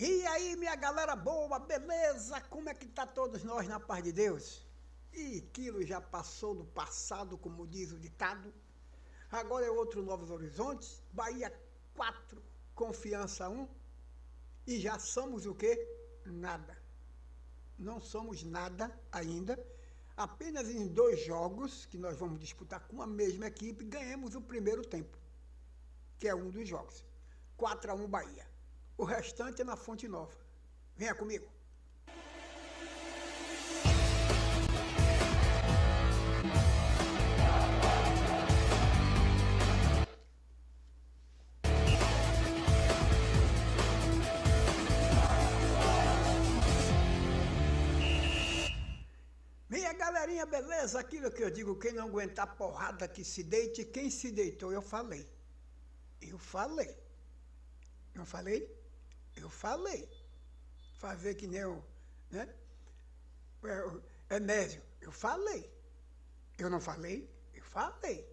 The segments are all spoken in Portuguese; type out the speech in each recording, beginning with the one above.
E aí, minha galera boa, beleza? Como é que tá todos nós na paz de Deus? E aquilo já passou do passado, como diz o ditado. Agora é outro Novos Horizontes, Bahia 4, Confiança 1. E já somos o quê? Nada. Não somos nada ainda. Apenas em 2 jogos que nós vamos disputar com a mesma equipe, ganhamos o primeiro tempo, que é um dos jogos. 4-1 Bahia. O restante é na Fonte Nova. Venha comigo. Minha galerinha, beleza? Aquilo que eu digo, quem não aguentar porrada que se deite, quem se deitou, eu falei. Eu falei. Não falei? Eu falei. Fazer que nem o, né? Emésio, eu falei. Eu não falei? Eu falei.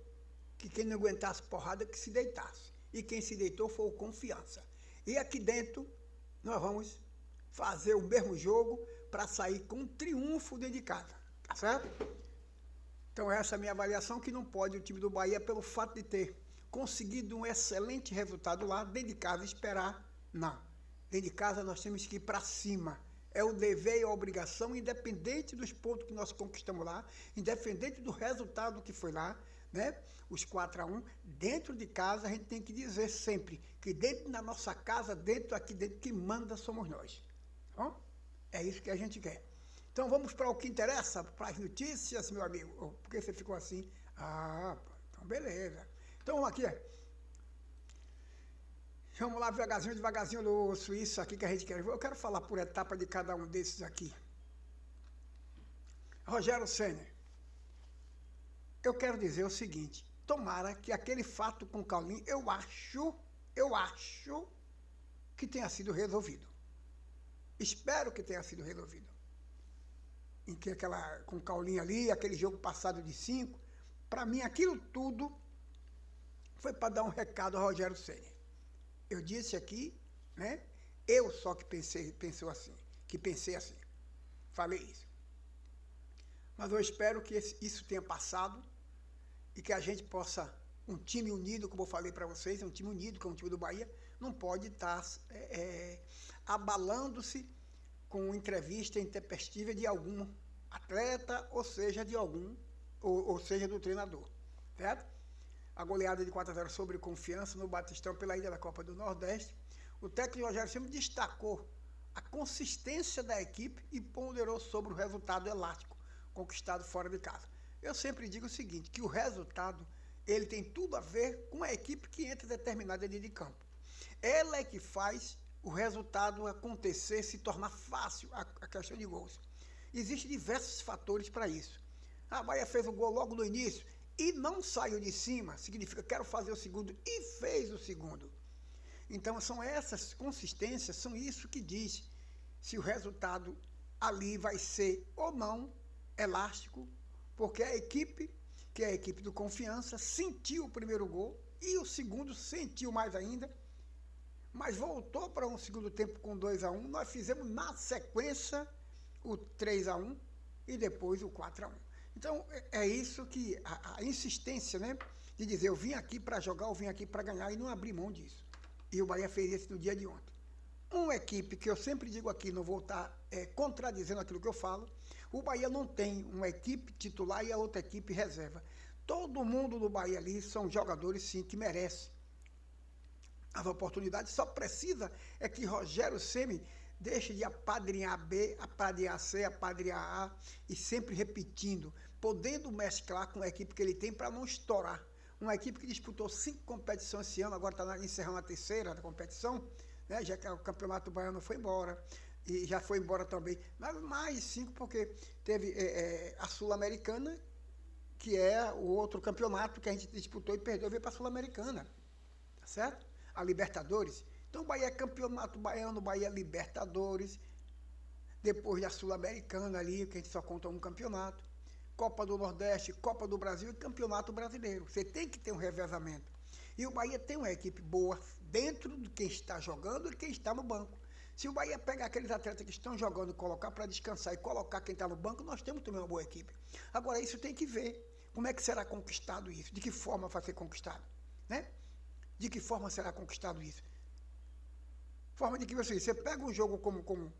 Que quem não aguentasse porrada que se deitasse. E quem se deitou foi o Confiança. E aqui dentro, nós vamos fazer o mesmo jogo para sair com um triunfo dentro de casa. Tá certo? Então essa é a minha avaliação, que não pode o time do Bahia, pelo fato de ter conseguido um excelente resultado lá, dentro de casa esperar, não. Dentro de casa nós temos que ir para cima. É o dever e a obrigação, independente dos pontos que nós conquistamos lá, independente do resultado que foi lá, né? Os 4-1, dentro de casa a gente tem que dizer sempre que dentro da nossa casa, aqui dentro, que manda somos nós. Tá bom? É isso que a gente quer. Então vamos para o que interessa, para as notícias, meu amigo. Por que você ficou assim? Ah, então beleza. Então vamos aqui. Vamos lá devagarzinho do Suíço aqui que a gente quer. Eu quero falar por etapa de cada um desses aqui. Rogério Ceni. Eu quero dizer o seguinte, tomara que aquele fato com o Caulinho, eu acho que tenha sido resolvido. Espero que tenha sido resolvido. Em que com o Caulinho ali, aquele jogo passado de 5, para mim aquilo tudo foi para dar um recado ao Rogério Ceni. Eu disse aqui, né? Eu só que pensei assim. Falei isso. Mas eu espero que isso tenha passado e que a gente possa, um time unido, como eu falei para vocês, um time unido, como o time do Bahia, não pode estar abalando-se com entrevista intempestiva de algum atleta, ou seja, ou seja, do treinador, certo? A goleada de 4-0 sobre Confiança no Batistão pela ida da Copa do Nordeste. O técnico Rogério sempre destacou a consistência da equipe e ponderou sobre o resultado elástico conquistado fora de casa. Eu sempre digo o seguinte, que o resultado ele tem tudo a ver com a equipe que entra determinada linha de campo. Ela é que faz o resultado acontecer, se tornar fácil a questão de gols. Existem diversos fatores para isso. A Bahia fez o gol logo no início e não saiu de cima, significa quero fazer o segundo, e fez o segundo. Então são essas consistências, são isso que diz se o resultado ali vai ser ou não elástico, porque a equipe, que é a equipe do Confiança, sentiu o primeiro gol e o segundo sentiu mais ainda, mas voltou para um segundo tempo com 2-1, nós fizemos na sequência o 3-1 e depois o 4-1. Então é isso que, a insistência, né, de dizer eu vim aqui para jogar, eu vim aqui para ganhar e não abrir mão disso. E o Bahia fez isso no dia de ontem. Uma equipe que eu sempre digo aqui, não vou estar contradizendo aquilo que eu falo, o Bahia não tem uma equipe titular e a outra equipe reserva. Todo mundo do Bahia ali são jogadores, sim, que merecem as oportunidades, só precisa é que Rogério Ceni deixe de apadrinhar B, apadrinhar C, apadrinhar A, e sempre repetindo, podendo mesclar com a equipe que ele tem para não estourar. Uma equipe que disputou 5 competições esse ano, agora está encerrando a terceira da competição, né, já que o Campeonato Baiano foi embora, e já foi embora também, mas mais 5 porque teve a Sul-Americana, que é o outro campeonato que a gente disputou e perdeu, veio para a Sul-Americana, tá certo? A Libertadores. Então o Bahia é Campeonato Baiano, Bahia é Libertadores, depois da Sul-Americana ali, que a gente só conta um campeonato, Copa do Nordeste, Copa do Brasil e Campeonato Brasileiro. Você tem que ter um revezamento. E o Bahia tem uma equipe boa dentro de quem está jogando e quem está no banco. Se o Bahia pegar aqueles atletas que estão jogando e colocar para descansar e colocar quem está no banco, nós temos também uma boa equipe. Agora, isso tem que ver. Como é que será conquistado isso? De que forma vai ser conquistado? Né? De que forma será conquistado isso? Forma de que você pega um jogo como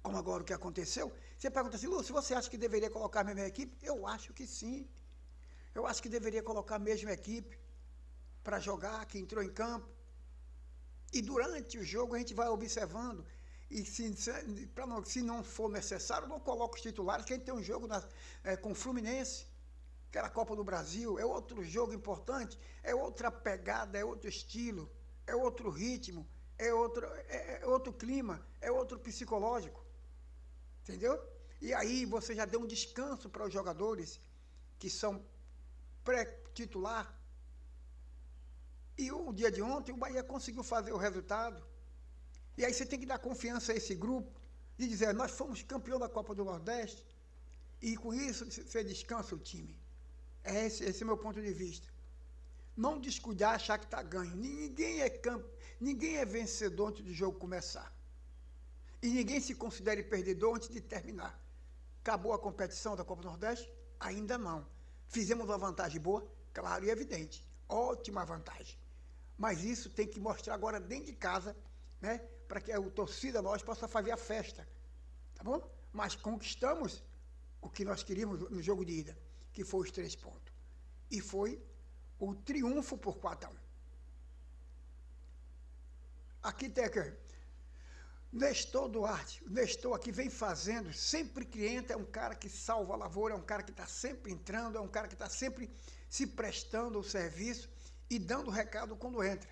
agora o que aconteceu, você pergunta assim, Lúcio, você acha que deveria colocar a mesma equipe? Eu acho que sim. Eu acho que deveria colocar a mesma equipe para jogar, que entrou em campo. E durante o jogo a gente vai observando, e se não for necessário, não coloca os titulares, que a gente tem um jogo com o Fluminense, que era a Copa do Brasil, é outro jogo importante, é outra pegada, é outro estilo, é outro ritmo, é outro clima, é outro psicológico. Entendeu? E aí você já deu um descanso para os jogadores que são pré-titular. E o dia de ontem, o Bahia conseguiu fazer o resultado. E aí você tem que dar confiança a esse grupo e dizer, nós fomos campeão da Copa do Nordeste e com isso você descansa o time. Esse é o meu ponto de vista. Não descuidar, achar que está ganho. Ninguém é vencedor antes do jogo começar. E ninguém se considere perdedor antes de terminar. Acabou a competição da Copa do Nordeste? Ainda não. Fizemos uma vantagem boa? Claro e evidente. Ótima vantagem. Mas isso tem que mostrar agora dentro de casa, né? Para que a torcida nós possa fazer a festa. Tá bom? Mas conquistamos o que nós queríamos no jogo de ida, que foi os 3 pontos. E foi o triunfo por 4-1. Aqui tem aqui. Nestor Duarte, o Nestor aqui vem fazendo, sempre cliente, é um cara que salva a lavoura, é um cara que está sempre entrando, é um cara que está sempre se prestando o serviço e dando recado quando entra.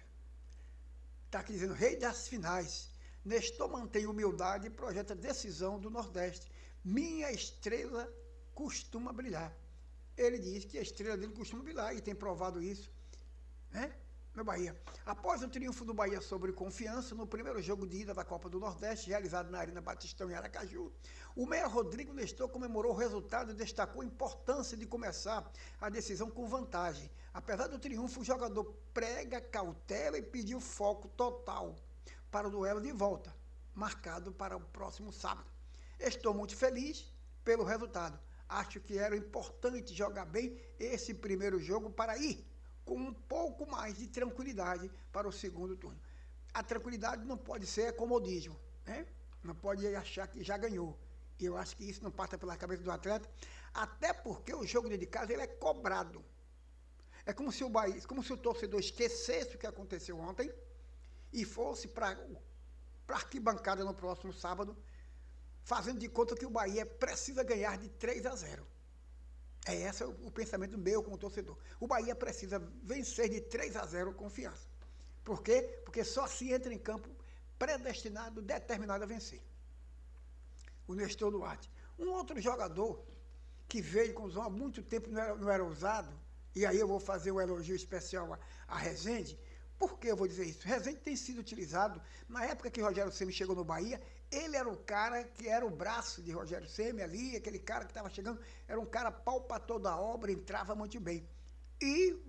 Está aqui dizendo, rei das finais. Nestor mantém humildade e projeta decisão do Nordeste. Minha estrela costuma brilhar. Ele diz que a estrela dele costuma brilhar e tem provado isso, né? No Bahia. Após o triunfo do Bahia sobre Confiança, no primeiro jogo de ida da Copa do Nordeste, realizado na Arena Batistão em Aracaju, o meia Rodrigo Nestor comemorou o resultado e destacou a importância de começar a decisão com vantagem. Apesar do triunfo, o jogador prega cautela e pediu foco total para o duelo de volta, marcado para o próximo sábado. Estou muito feliz pelo resultado. Acho que era importante jogar bem esse primeiro jogo para ir com um pouco mais de tranquilidade para o segundo turno. A tranquilidade não pode ser comodismo, né? Não pode achar que já ganhou. E eu acho que isso não passa pela cabeça do atleta, até porque o jogo de casa ele é cobrado. É como se o torcedor esquecesse o que aconteceu ontem e fosse para a arquibancada no próximo sábado, fazendo de conta que o Bahia precisa ganhar de 3-0. É esse o pensamento meu como torcedor. O Bahia precisa vencer de 3-0 Confiança. Por quê? Porque só assim entra em campo predestinado, determinado a vencer. O Nestor Duarte. Um outro jogador que veio com os há muito tempo não era usado, e aí eu vou fazer um elogio especial a Rezende. Por que eu vou dizer isso? Rezende tem sido utilizado, na época que Rogério Ceni chegou no Bahia, ele era o cara que era o braço de Rogério Ceni ali, aquele cara que estava chegando, era um cara pau para toda a obra, entrava muito bem. E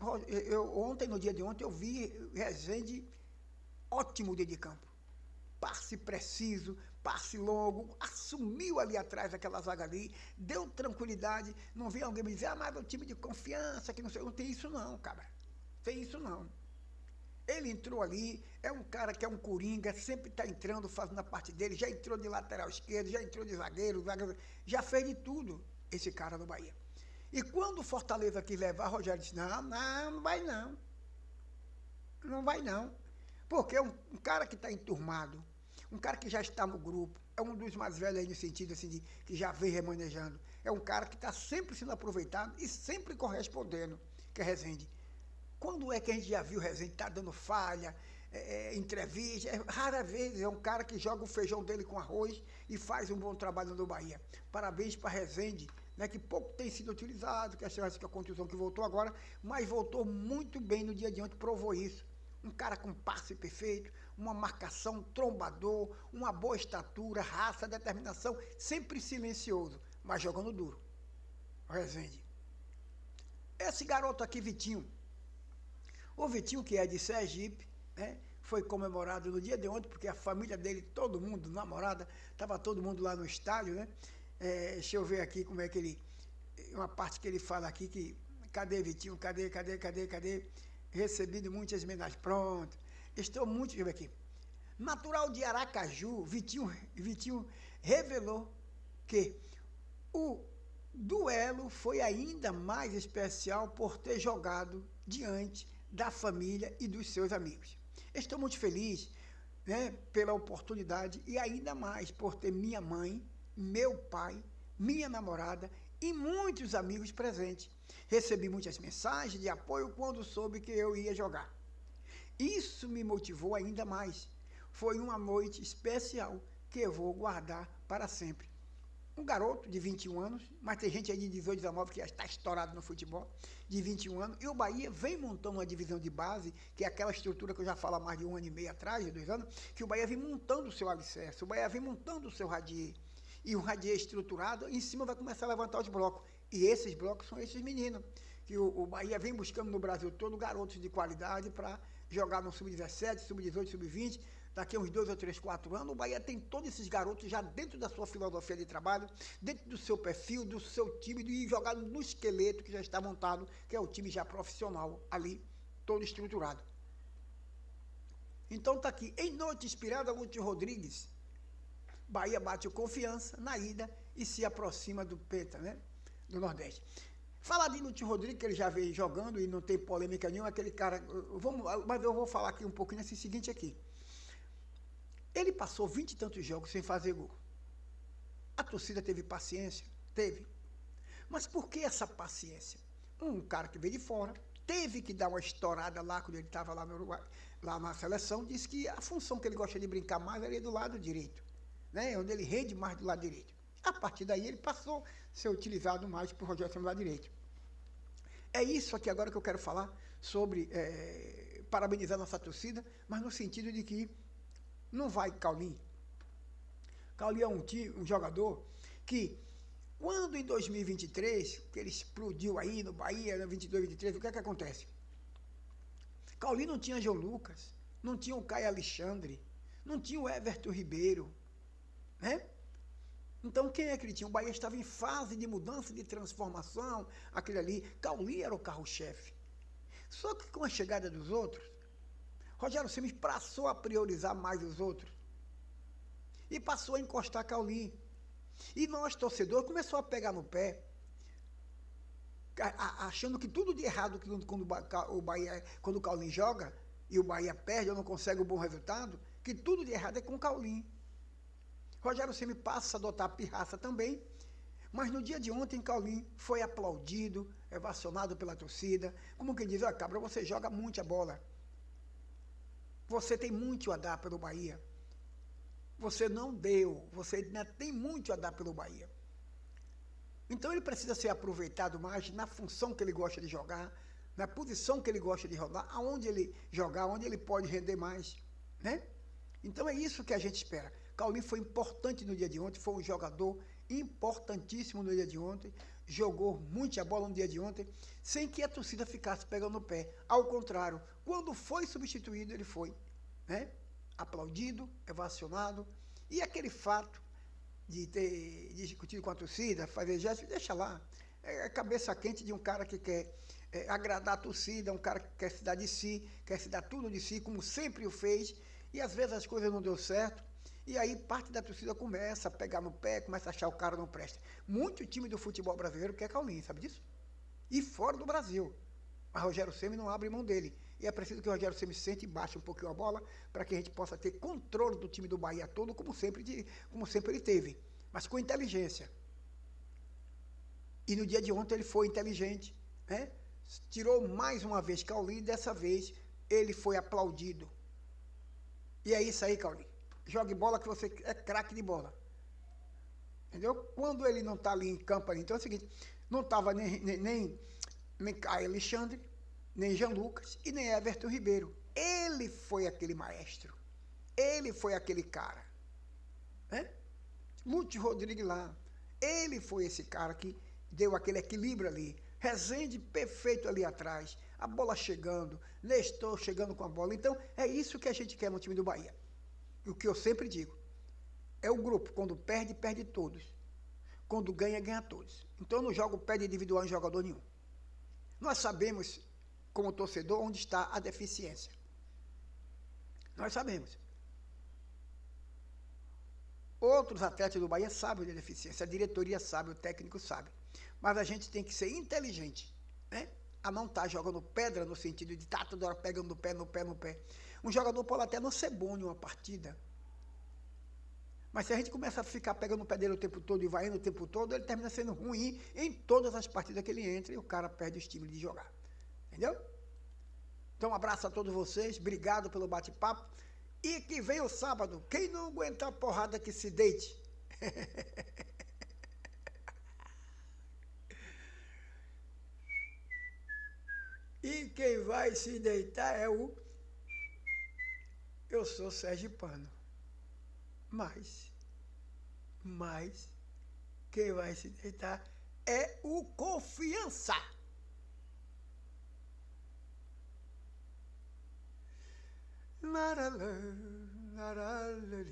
ontem, no dia de ontem, eu vi Rezende ótimo dentro de campo. Passe preciso, passe longo, assumiu ali atrás aquela zaga ali, deu tranquilidade, não vi alguém me dizer, mas é um time de confiança, que não sei, não tem isso não, cara. Tem isso não. Ele entrou ali, é um cara que é um coringa, sempre está entrando, fazendo a parte dele, já entrou de lateral esquerdo, já entrou de zagueiro, já fez de tudo, esse cara no Bahia. E quando o Fortaleza quis levar, Rogério disse, não vai não. Não vai não. Porque um cara que está enturmado, um cara que já está no grupo, é um dos mais velhos aí no sentido assim, que já vem remanejando, é um cara que está sempre sendo aproveitado e sempre correspondendo, que é Rezende. Quando é que a gente já viu o Rezende tá dando falha, entrevista? Rara vez, é um cara que joga o feijão dele com arroz e faz um bom trabalho no Bahia. Parabéns para Rezende, né, que pouco tem sido utilizado, que a contusão que voltou agora, mas voltou muito bem no dia de ontem, provou isso. Um cara com passe perfeito, uma marcação, trombador, uma boa estatura, raça, determinação, sempre silencioso, mas jogando duro. Rezende. Esse garoto aqui, Vitinho, o Vitinho, que é de Sergipe, né, foi comemorado no dia de ontem, porque a família dele, todo mundo, namorada, estava todo mundo lá no estádio, né? Deixa eu ver aqui como é que ele... Uma parte que ele fala aqui que... Cadê Vitinho? Cadê? Recebido muitas homenagens. Pronto. Estou muito... Deixa eu ver aqui. Natural de Aracaju, Vitinho revelou que o duelo foi ainda mais especial por ter jogado diante da família e dos seus amigos. Estou muito feliz, né, pela oportunidade e ainda mais por ter minha mãe, meu pai, minha namorada e muitos amigos presentes. Recebi muitas mensagens de apoio quando soube que eu ia jogar. Isso me motivou ainda mais. Foi uma noite especial que eu vou guardar para sempre. Um garoto de 21 anos, mas tem gente aí de 18, 19 que já está estourado no futebol, de 21 anos, e o Bahia vem montando uma divisão de base, que é aquela estrutura que eu já falo há mais de 1 ano e meio atrás, de 2 anos, que o Bahia vem montando o seu alicerce, o Bahia vem montando o seu radier, e o radier estruturado, em cima vai começar a levantar os blocos, e esses blocos são esses meninos, que o Bahia vem buscando no Brasil todo garotos de qualidade para jogar no Sub-17, Sub-18, Sub-20, daqui a uns 2 ou 3, 4 anos, o Bahia tem todos esses garotos já dentro da sua filosofia de trabalho, dentro do seu perfil, do seu time, e jogado no esqueleto que já está montado, que é o time já profissional ali, todo estruturado. Então está aqui, em noite inspirada, Lúcio Rodrigues, Bahia bate o Confiança na ida e se aproxima do Penta, né, do Nordeste. Falar de Lúcio Rodrigues, que ele já veio jogando e não tem polêmica nenhuma, aquele cara, mas eu vou falar aqui um pouquinho nesse seguinte aqui. Ele passou 20 e tantos jogos sem fazer gol. A torcida teve paciência? Teve. Mas por que essa paciência? Um cara que veio de fora, teve que dar uma estourada lá quando ele estava lá no Uruguai, lá na seleção, disse que a função que ele gosta de brincar mais era do lado direito, né? Onde ele rende mais do lado direito. A partir daí ele passou a ser utilizado mais por Rogério Ceni do lado direito. É isso aqui agora que eu quero falar sobre parabenizar nossa torcida, mas no sentido de que não vai Caulinho. Caulinho é um jogador que, quando em 2023, que ele explodiu aí no Bahia, no 22, 23, o que é que acontece? Caulinho não tinha João Lucas, não tinha o Caio Alexandre, não tinha o Everton Ribeiro, né? Então, quem é que ele tinha? O Bahia estava em fase de mudança, de transformação, aquele ali. Caulinho era o carro-chefe. Só que com a chegada dos outros, Rogério Ceni passou a priorizar mais os outros. E passou a encostar Caulinho. E nós, torcedores, começou a pegar no pé, achando que tudo de errado quando o Caulinho joga, e o Bahia perde ou não consegue um bom resultado, que tudo de errado é com o Caulinho. Rogério Ceni passa a adotar a pirraça também, mas no dia de ontem, Caulinho foi aplaudido, ovacionado pela torcida, como quem diz, cabra, você joga muito a bola. Você tem muito a dar pelo Bahia. Você não deu, você ainda tem muito a dar pelo Bahia. Então ele precisa ser aproveitado mais na função que ele gosta de jogar, na posição que ele gosta de rodar, aonde ele jogar, onde ele pode render mais, né? Então é isso que a gente espera. Caulinho foi importante no dia de ontem, foi um jogador importantíssimo no dia de ontem, jogou muita bola no dia de ontem, sem que a torcida ficasse pegando no pé. Ao contrário, quando foi substituído, ele foi, né, aplaudido, ovacionado, e aquele fato de ter discutido com a torcida, fazer gestos, deixa lá, é a cabeça quente de um cara que quer agradar a torcida, um cara que quer se dar de si, quer se dar tudo de si, como sempre o fez, e às vezes as coisas não deu certo, e aí parte da torcida começa a pegar no pé, começa a achar o cara não presta. Muito time do futebol brasileiro quer Caulinho, sabe disso? E fora do Brasil. Mas Rogério Ceni não abre mão dele. E é preciso que o Rogério Ceni sente e baixe um pouquinho a bola para que a gente possa ter controle do time do Bahia todo, como sempre ele teve. Mas com inteligência. E no dia de ontem ele foi inteligente, né? Tirou mais uma vez Caulinho e dessa vez ele foi aplaudido. E é isso aí, Caulinho. Jogue bola que você é craque de bola. Entendeu? Quando ele não está ali em campo, então é o seguinte, não estava nem Caio Alexandre, nem Jean Lucas e nem Everton Ribeiro. Ele foi aquele maestro. Ele foi aquele cara. Né? Lúcio Rodrigues lá. Ele foi esse cara que deu aquele equilíbrio ali. Rezende perfeito ali atrás. a bola chegando, Nestor chegando com a bola. Então, é isso que a gente quer no time do Bahia. E o que eu sempre digo, é o grupo, quando perde, perde todos. Quando ganha, ganha todos. Então, eu não jogo pé individual em jogador nenhum. Nós sabemos, como torcedor, onde está a deficiência. Nós sabemos. Outros atletas do Bahia sabem da deficiência, a diretoria sabe, o técnico sabe. Mas a gente tem que ser inteligente, né? A não estar jogando pedra no sentido de estar toda hora pegando no pé, no pé, no pé. Um jogador pode até não ser bom em uma partida. Mas se a gente começa a ficar pegando no pé dele o tempo todo e vai indo o tempo todo, ele termina sendo ruim em todas as partidas que ele entra e o cara perde o estímulo de jogar. Entendeu? Então, um abraço a todos vocês, obrigado pelo bate-papo. E que vem o sábado, quem não aguentar porrada que se deite. E quem vai se deitar é o... Eu sou sergipano. Mas, quem vai se deitar é o Confiança. Laralã, laralã,